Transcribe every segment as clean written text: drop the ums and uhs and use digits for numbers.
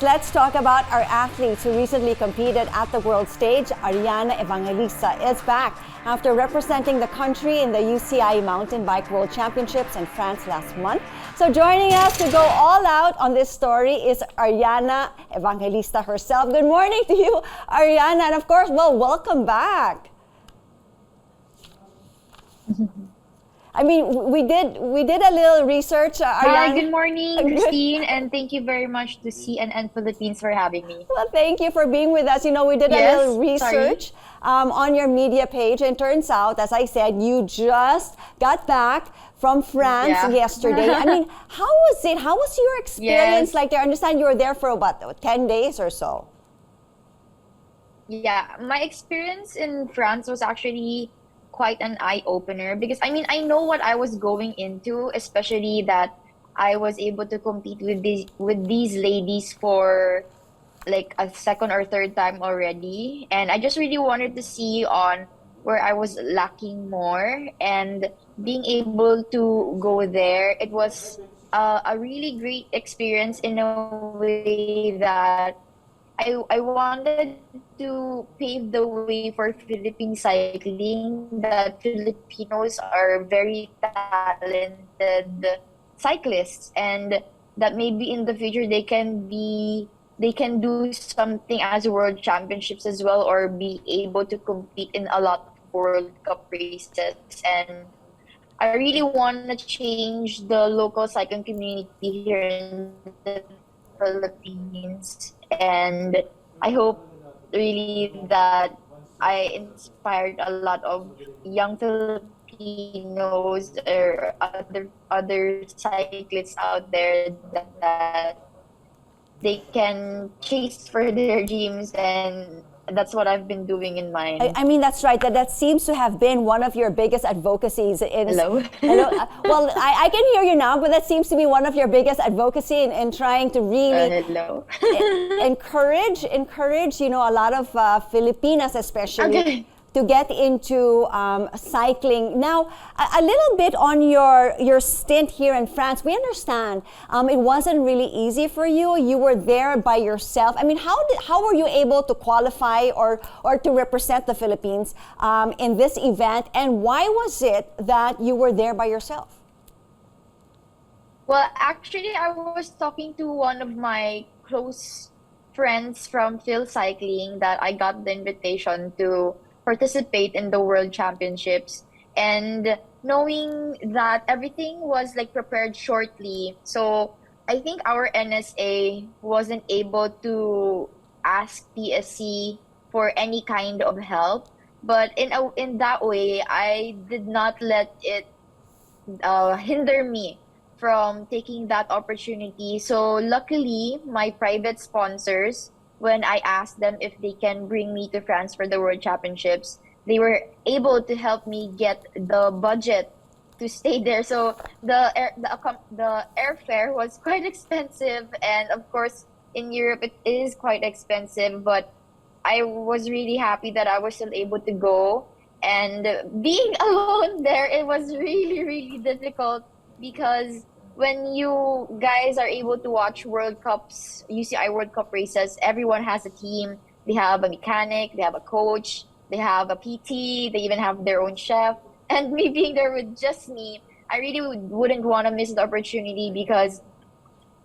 Let's talk about our athletes who recently competed at the world stage. Ariana Evangelista is back after representing the country in the UCI Mountain Bike World Championships in France last month. So joining us to go all out on this story is Ariana Evangelista herself. Good morning to you, Ariana, and of course, welcome back. I mean, we did a little research. Hi, good morning, Christine, and thank you very much to CNN Philippines for having me. Well, thank you for being with us. You know, we did a little research on your media page, and turns out, as I said, you just got back from France yesterday. I mean, how was it? How was your experience like there? I understand you were there for about 10 days or so. Yeah, my experience in France was actually quite an eye-opener because I know what I was going into, especially that I was able to compete with these ladies for like a second or third time already, and I just really wanted to see on where I was lacking more, and being able to go there, it was a really great experience in a way that I wanted to pave the way for Philippine cycling, that Filipinos are very talented cyclists, and that maybe in the future they can do something as world championships as well, or be able to compete in a lot of World Cup races. And I really want to change the local cycling community here in the Philippines, and I hope really that I inspired a lot of young Filipinos or other cyclists out there that they can chase for their dreams, and that's what I've been doing in mine. I mean, that's right. That seems to have been one of your biggest advocacies. Hello? Hello. Well, I can hear you now, but that seems to be one of your biggest advocacy in trying to really Hello. encourage, a lot of Filipinas especially to get into cycling. Now, a little bit on your stint here in France. We understand it wasn't really easy for you. You were there by yourself. I mean, how were you able to qualify or to represent the Philippines in this event? And why was it that you were there by yourself? Well, actually, I was talking to one of my close friends from Phil Cycling that I got the invitation to participate in the World Championships, and knowing that everything was like prepared shortly, so I think our NSA wasn't able to ask PSC for any kind of help, but in that way, I did not let it hinder me from taking that opportunity. So luckily, my private sponsors, when I asked them if they can bring me to France for the World Championships, they were able to help me get the budget to stay there. So the airfare was quite expensive, and of course in Europe it is quite expensive, but I was really happy that I was still able to go. And being alone there, it was really, really difficult because when you guys are able to watch World Cups, UCI World Cup races, everyone has a team. They have a mechanic, they have a coach, they have a PT, they even have their own chef. And me being there with just me, I really wouldn't want to miss the opportunity, because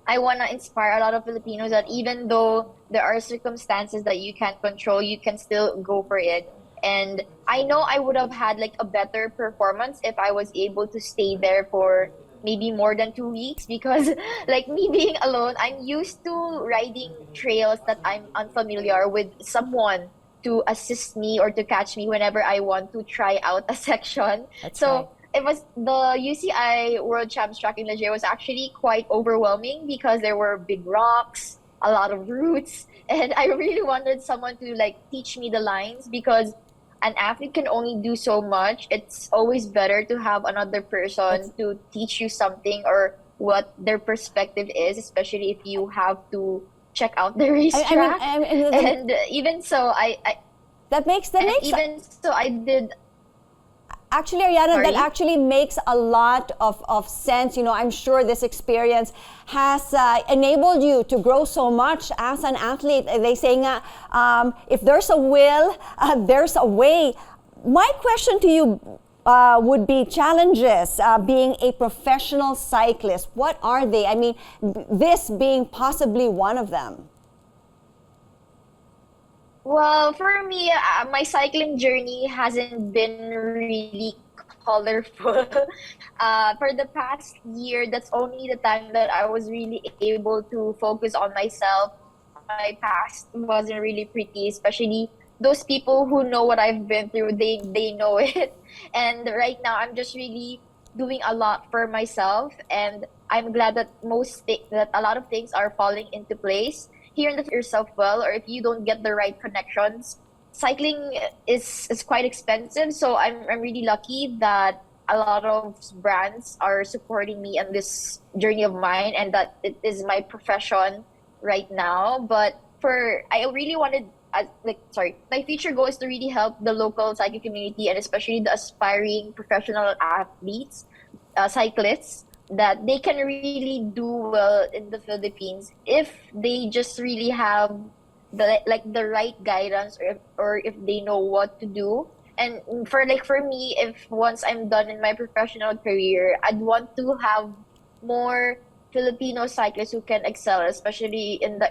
I want to inspire a lot of Filipinos that even though there are circumstances that you can't control, you can still go for it. And I know I would have had like a better performance if I was able to stay there for maybe more than 2 weeks, because like me being alone, I'm used to riding trails that I'm unfamiliar with someone to assist me or to catch me whenever I want to try out a section. It was the UCI World Champs tracking last year was actually quite overwhelming because there were big rocks, a lot of roots, and I really wanted someone to like teach me the lines, because an athlete can only do so much. It's always better to have another person to teach you something or what their perspective is, especially if you have to check out the racetrack. And even so, that makes even so, I did. Actually, Ariana, that Sorry. actually makes a lot of sense. I'm sure this experience has enabled you to grow so much as an athlete. They say nga, if there's a will, there's a way. My question to you would be challenges being a professional cyclist. What are they? I mean, this being possibly one of them. Well, for me, my cycling journey hasn't been really colorful. For the past year, that's only the time that I was really able to focus on myself. My past wasn't really pretty, especially those people who know what I've been through, they know it. And right now, I'm just really doing a lot for myself, and I'm glad that that a lot of things are falling into place here in the yourself well, or if you don't get the right connections, cycling is quite expensive. So I'm really lucky that a lot of brands are supporting me on this journey of mine, and that it is my profession right now. But for I really wanted, my future goal is to really help the local cycling community, and especially the aspiring professional athletes, cyclists, that they can really do well in the Philippines if they just really have the right guidance, or if they know what to do. And for me, if once I'm done in my professional career, I'd want to have more Filipino cyclists who can excel, especially in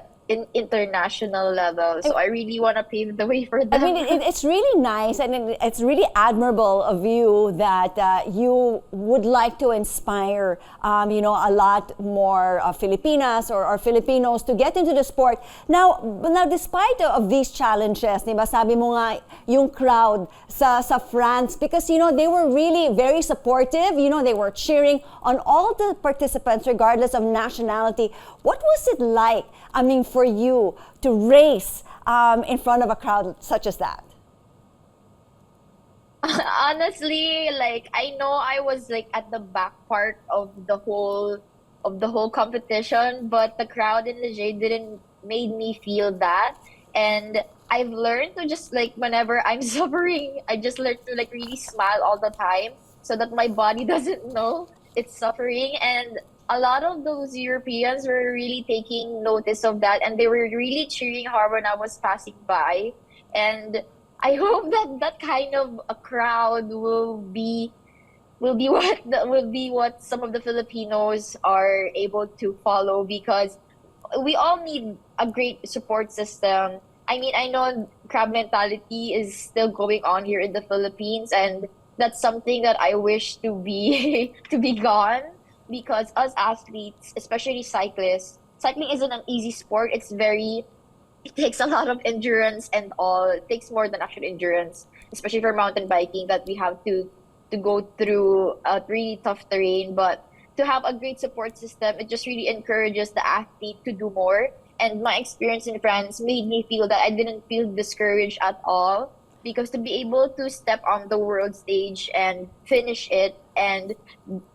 international level. So I really want to pave the way for I mean, them. it's really nice and it's really admirable of you that you would like to inspire, a lot more Filipinas or Filipinos to get into the sport. Now, despite of these challenges, di ba, sabi mo nga, yung crowd sa France, because, they were really very supportive. They were cheering on all the participants regardless of nationality. What was it like, I mean, for you to race in front of a crowd such as that? Honestly, like I know I was like at the back part of the whole competition, but the crowd in the J didn't made me feel that. And I've learned to just like whenever I'm suffering, I just learned to like really smile all the time so that my body doesn't know it's suffering. And a lot of those Europeans were really taking notice of that, and they were really cheering hard when I was passing by. And I hope that that kind of a crowd will be what some of the Filipinos are able to follow, because we all need a great support system. I mean, I know crab mentality is still going on here in the Philippines, and that's something that I wish to be to be gone, because us athletes, especially cyclists, cycling isn't an easy sport. It takes a lot of endurance and all. It takes more than actual endurance, especially for mountain biking, that we have to go through a really tough terrain. But to have a great support system, it just really encourages the athlete to do more. And my experience in France made me feel that I didn't feel discouraged at all, because to be able to step on the world stage and finish it, and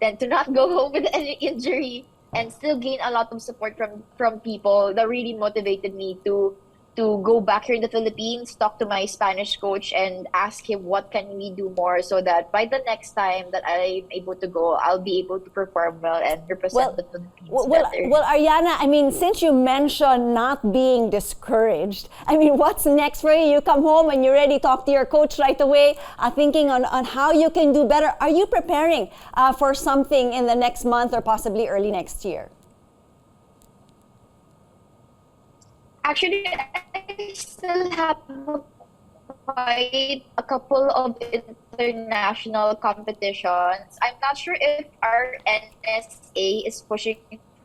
then to not go home with any injury, and still gain a lot of support from people, that really motivated me to go back here in the Philippines, talk to my Spanish coach, and ask him what can we do more, so that by the next time that I'm able to go, I'll be able to perform well and represent Well, the Philippines well, better. well, Ariana, I mean, since you mentioned not being discouraged, I mean, what's next for you? You come home and you're ready to talk to your coach right away, thinking on how you can do better. Are you preparing for something in the next month or possibly early next year? Actually, I still have quite a couple of international competitions. I'm not sure if our NSA is pushing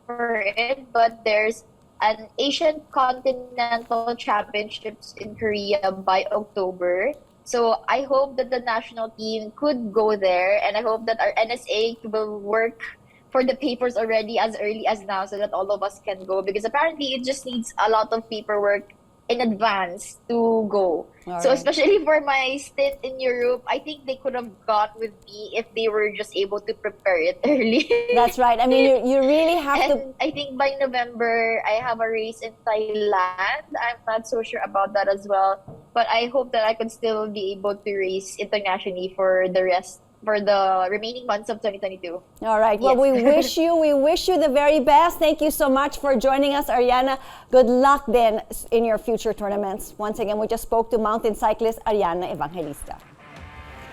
for it, but there's an Asian Continental Championships in Korea by October. So I hope that the national team could go there, and I hope that our NSA will work for the papers already as early as now, so that all of us can go, because apparently it just needs a lot of paperwork in advance to go. All So right. especially for my stint in Europe, I think they could have got with me if they were just able to prepare it early. That's right. I mean, you really have to. And I think by November, I have a race in Thailand. I'm not so sure about that as well. But I hope that I could still be able to race internationally for the rest for the remaining months of 2022. All right. Well, Yes. we wish you the very best. Thank you so much for joining us, Ariana. Good luck then in your future tournaments. Once again, we just spoke to mountain cyclist Ariana Evangelista.